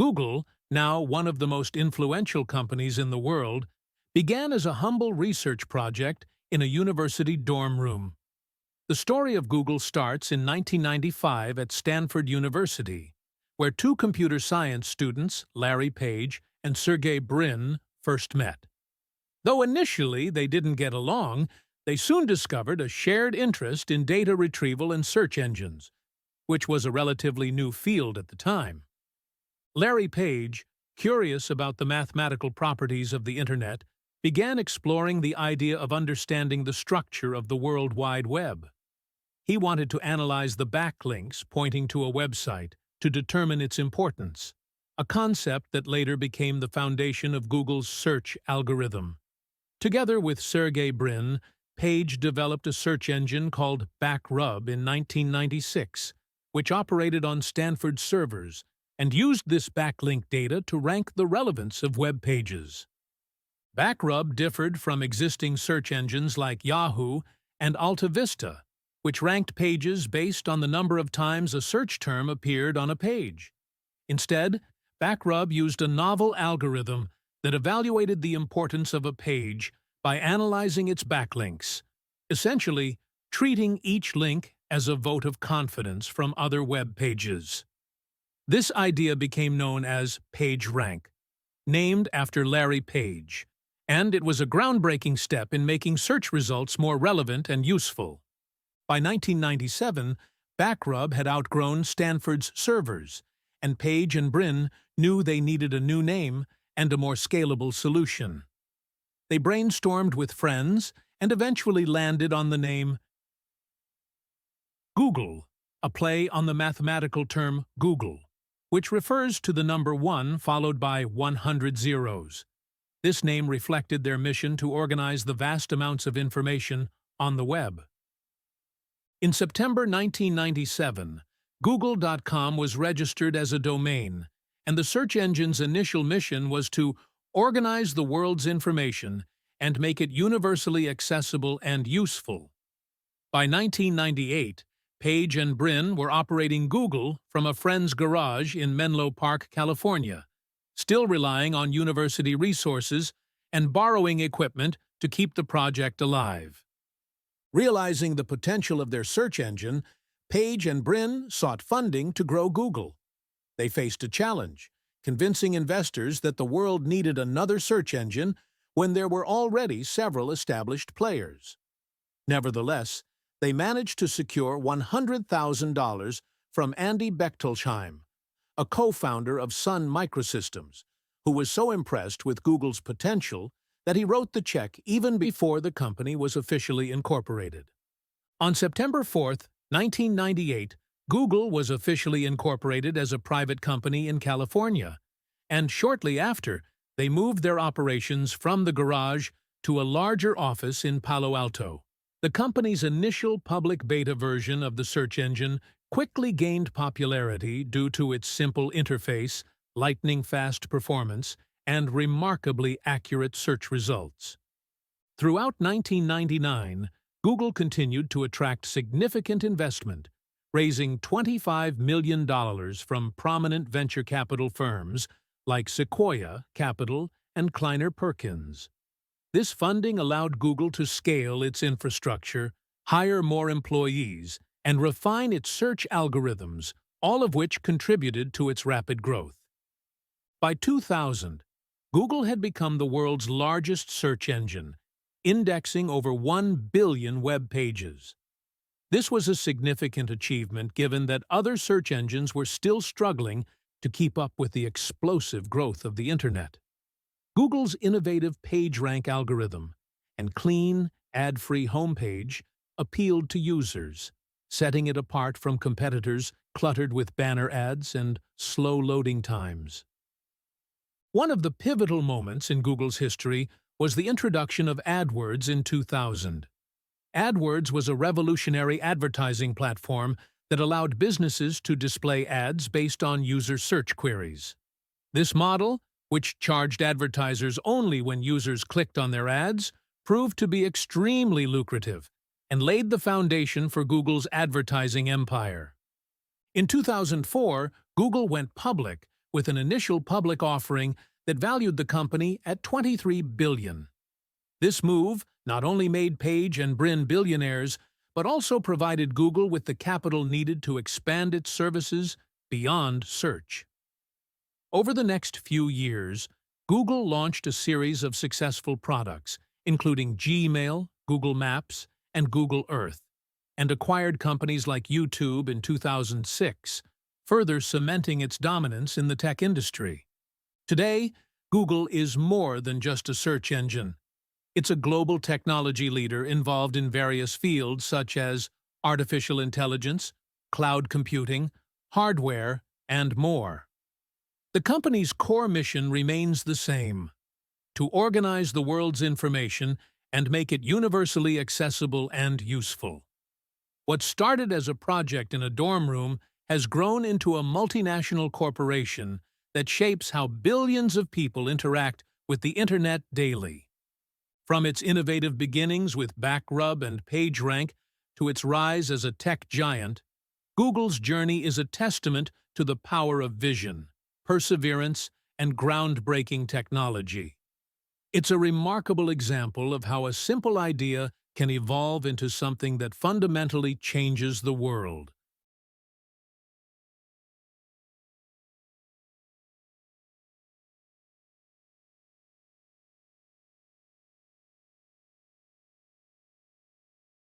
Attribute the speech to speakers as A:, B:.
A: Google, now one of the most influential companies in the world, began as a humble research project in a university dorm room. The story of Google starts in 1995 at Stanford University, where two computer science students, Larry Page and Sergey Brin, first met. Though initially they didn't get along, they soon discovered a shared interest in data retrieval and search engines, which was a relatively new field at the time. Larry Page, curious about the mathematical properties of the Internet, began exploring the idea of understanding the structure of the World Wide Web. He wanted to analyze the backlinks pointing to a website to determine its importance, a concept that later became the foundation of Google's search algorithm. Together with Sergey Brin, Page developed a search engine called BackRub in 1996, which operated on Stanford servers and used this backlink data to rank the relevance of web pages. BackRub differed from existing search engines like Yahoo and AltaVista, which ranked pages based on the number of times a search term appeared on a page. Instead, BackRub used a novel algorithm that evaluated the importance of a page by analyzing its backlinks, essentially treating each link as a vote of confidence from other web pages. This idea became known as PageRank, named after Larry Page, and it was a groundbreaking step in making search results more relevant and useful. By 1997, BackRub had outgrown Stanford's servers, and Page and Brin knew they needed a new name and a more scalable solution. They brainstormed with friends and eventually landed on the name Google, a play on the mathematical term Google, which refers to the number 1 followed by 100 zeros. This name reflected their mission to organize the vast amounts of information on the web. In September 1997, Google.com was registered as a domain, and the search engine's initial mission was to organize the world's information and make it universally accessible and useful. By 1998, Page and Brin were operating Google from a friend's garage in Menlo Park, California, still relying on university resources and borrowing equipment to keep the project alive. Realizing the potential of their search engine, Page and Brin sought funding to grow Google. They faced a challenge, convincing investors that the world needed another search engine when there were already several established players. Nevertheless, they managed to secure $100,000 from Andy Bechtolsheim, a co-founder of Sun Microsystems, who was so impressed with Google's potential that he wrote the check even before the company was officially incorporated. On September 4, 1998, Google was officially incorporated as a private company in California, and shortly after, they moved their operations from the garage to a larger office in Palo Alto. The company's initial public beta version of the search engine quickly gained popularity due to its simple interface, lightning-fast performance, and remarkably accurate search results. Throughout 1999, Google continued to attract significant investment, raising $25 million from prominent venture capital firms like Sequoia Capital and Kleiner Perkins. This funding allowed Google to scale its infrastructure, hire more employees, and refine its search algorithms, all of which contributed to its rapid growth. By 2000, Google had become the world's largest search engine, indexing over 1 billion web pages. This was a significant achievement given that other search engines were still struggling to keep up with the explosive growth of the Internet. Google's innovative PageRank algorithm and clean, ad-free homepage appealed to users, setting it apart from competitors cluttered with banner ads and slow loading times. One of the pivotal moments in Google's history was the introduction of AdWords in 2000. AdWords was a revolutionary advertising platform that allowed businesses to display ads based on user search queries. This model, which charged advertisers only when users clicked on their ads, proved to be extremely lucrative and laid the foundation for Google's advertising empire. In 2004, Google went public, with an initial public offering that valued the company at $23 billion. This move not only made Page and Brin billionaires, but also provided Google with the capital needed to expand its services beyond search. Over the next few years, Google launched a series of successful products, including Gmail, Google Maps, and Google Earth, and acquired companies like YouTube in 2006, further cementing its dominance in the tech industry. Today, Google is more than just a search engine. It's a global technology leader involved in various fields such as artificial intelligence, cloud computing, hardware, and more. The company's core mission remains the same: to organize the world's information and make it universally accessible and useful. What started as a project in a dorm room has grown into a multinational corporation that shapes how billions of people interact with the Internet daily. From its innovative beginnings with BackRub and PageRank to its rise as a tech giant, Google's journey is a testament to the power of vision, perseverance, and groundbreaking technology. It's a remarkable example of how a simple idea can evolve into something that fundamentally changes the world.